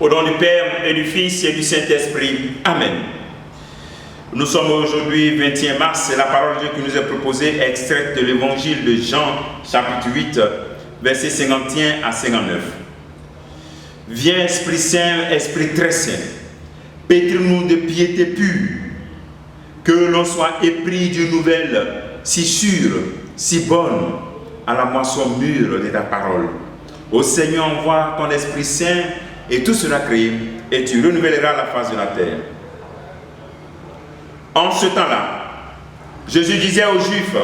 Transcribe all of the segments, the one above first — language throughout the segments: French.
Au nom du Père et du Fils et du Saint-Esprit. Amen. Nous sommes aujourd'hui 21 mars et la parole de Dieu qui nous est proposée est extraite de l'évangile de Jean, chapitre 8, versets 51 à 59. Viens Esprit Saint, Esprit très saint, pétris-nous de piété pure, que l'on soit épris d'une nouvelle si sûre, si bonne, à la moisson mûre de ta parole. Ô Seigneur, envoie ton Esprit Saint et tout sera créé, et tu renouvelleras la face de la terre. En ce temps-là, Jésus disait aux Juifs,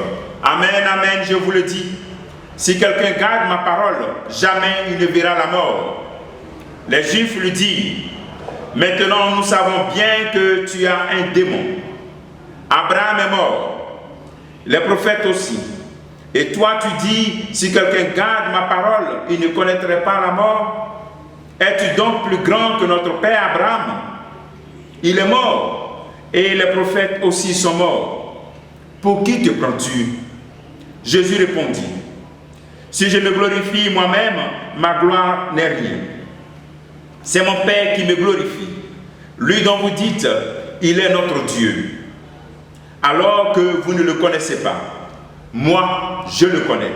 Amen, Amen, je vous le dis, si quelqu'un garde ma parole, jamais il ne verra la mort. Les Juifs lui dirent, maintenant nous savons bien que tu as un démon. Abraham est mort, les prophètes aussi. Et toi tu dis, si quelqu'un garde ma parole, il ne connaîtrait pas la mort. Es-tu donc plus grand que notre père Abraham? Il est mort, et les prophètes aussi sont morts. Pour qui te prends-tu? Jésus répondit, si je me glorifie moi-même, ma gloire n'est rien. C'est mon Père qui me glorifie, lui dont vous dites, il est notre Dieu. Alors que vous ne le connaissez pas, moi, je le connais.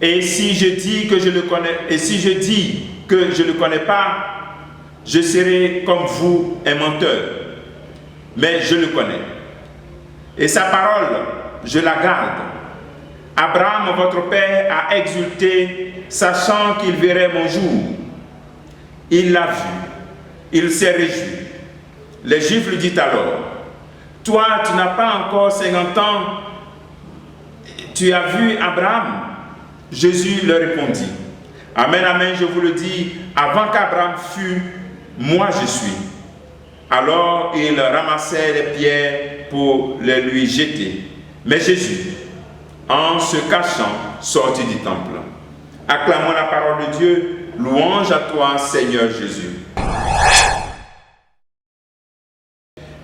Et si je dis que je le connais, et si je dis que je ne le connais pas, je serai comme vous un menteur. Mais je le connais. Et sa parole, je la garde. Abraham, votre père, a exulté, sachant qu'il verrait mon jour. Il l'a vu. Il s'est réjoui. Les Juifs lui disent alors, toi, tu n'as pas encore 50 ans, tu as vu Abraham? Jésus leur répondit, Amen, Amen, je vous le dis, avant qu'Abraham fût, moi je suis. Alors il ramassait les pierres pour les lui jeter. Mais Jésus, en se cachant, sortit du temple. Acclamons la parole de Dieu, louange à toi, Seigneur Jésus.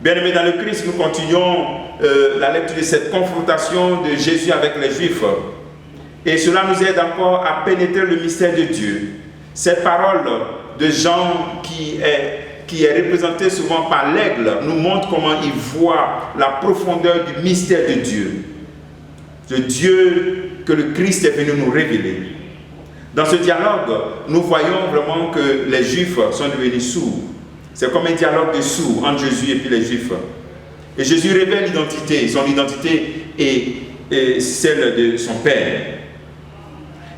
Bien-aimés dans le Christ, nous continuons la lecture de cette confrontation de Jésus avec les Juifs. Et cela nous aide encore à pénétrer le mystère de Dieu. Cette parole de Jean qui est représentée souvent par l'aigle nous montre comment il voit la profondeur du mystère de Dieu. De Dieu que le Christ est venu nous révéler. Dans ce dialogue, nous voyons vraiment que les Juifs sont devenus sourds. C'est comme un dialogue de sourds entre Jésus et puis les Juifs. Et Jésus révèle l'identité, son identité et celle de son Père.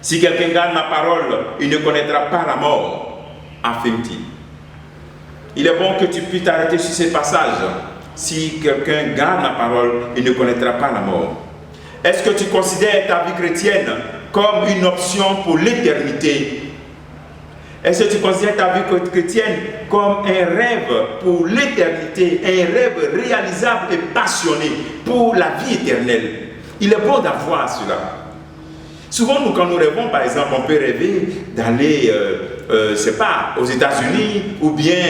Si quelqu'un garde ma parole, il ne connaîtra pas la mort, affirme-t-il. Il est bon que tu puisses t'arrêter sur ces passages. Si quelqu'un garde ma parole, il ne connaîtra pas la mort. Est-ce que tu considères ta vie chrétienne comme une option pour l'éternité? Est-ce que tu considères ta vie chrétienne comme un rêve pour l'éternité, un rêve réalisable et passionné pour la vie éternelle? Il est bon d'avoir cela. Souvent, nous, quand nous rêvons, par exemple, on peut rêver d'aller, c'est pas, aux États-Unis ou bien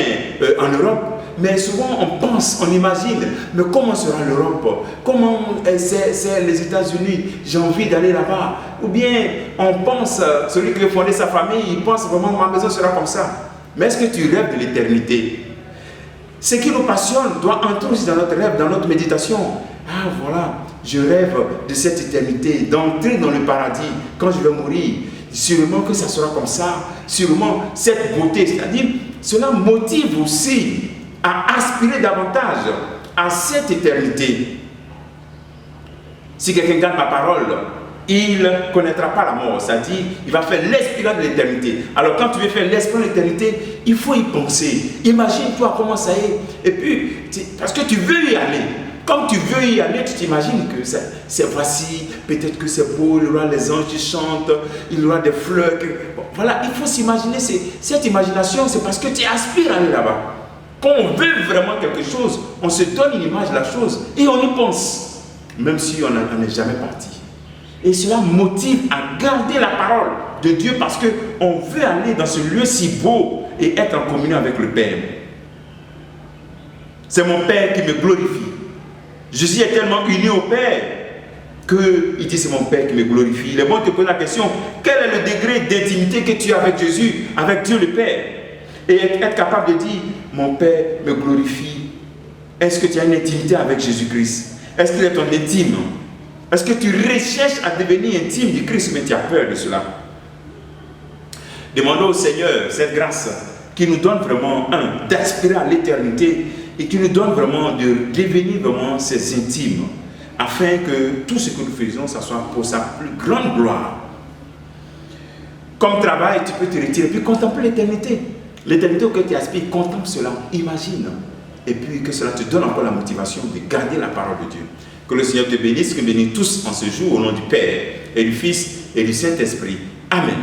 en Europe. Mais souvent, on pense, on imagine, mais comment sera l'Europe? Comment c'est les États-Unis? J'ai envie d'aller là-bas. Ou bien, on pense, celui qui a fondé sa famille, il pense vraiment, ma maison sera comme ça. Mais est-ce que tu rêves de l'éternité? Ce qui nous passionne doit entrer aussi dans notre rêve, dans notre méditation. Ah voilà, je rêve de cette éternité, d'entrer dans le paradis quand je vais mourir. Sûrement que ça sera comme ça, sûrement cette beauté. C'est-à-dire, cela motive aussi à aspirer davantage à cette éternité. Si quelqu'un garde ma parole, il ne connaîtra pas la mort. C'est-à-dire, il va faire l'espérance de l'éternité. Alors quand tu veux faire l'espérance de l'éternité, il faut y penser. Imagine-toi comment ça est. Et puis, parce que tu veux y aller. Comme tu veux y aller, tu t'imagines que c'est voici, peut-être que c'est beau, il y aura les anges qui chantent, il y aura des fleurs. Bon, voilà, il faut s'imaginer, cette imagination, c'est parce que tu aspires à aller là-bas. Quand on veut vraiment quelque chose, on se donne une image de la chose et on y pense, même si on n'est jamais parti. Et cela motive à garder la parole de Dieu parce qu'on veut aller dans ce lieu si beau et être en communion avec le Père. C'est mon Père qui me glorifie. Jésus est tellement uni au Père qu'il dit c'est mon Père qui me glorifie. Il est bon de te poser la question, quel est le degré d'intimité que tu as avec Jésus, avec Dieu le Père? Et être capable de dire, mon Père me glorifie. Est-ce que tu as une intimité avec Jésus-Christ? Est-ce qu'il est ton intime? Est-ce que tu recherches à devenir intime du Christ, mais tu as peur de cela? Demandons au Seigneur cette grâce qui nous donne vraiment, d'aspirer à l'éternité et qui nous donne vraiment de devenir vraiment ses intimes, afin que tout ce que nous faisons, ça soit pour sa plus grande gloire. Comme travail, tu peux te retirer et puis contempler l'éternité. L'éternité auquel tu aspires, contemple cela, imagine. Et puis que cela te donne encore la motivation de garder la parole de Dieu. Que le Seigneur te bénisse, que nous bénisse tous en ce jour au nom du Père et du Fils et du Saint-Esprit. Amen.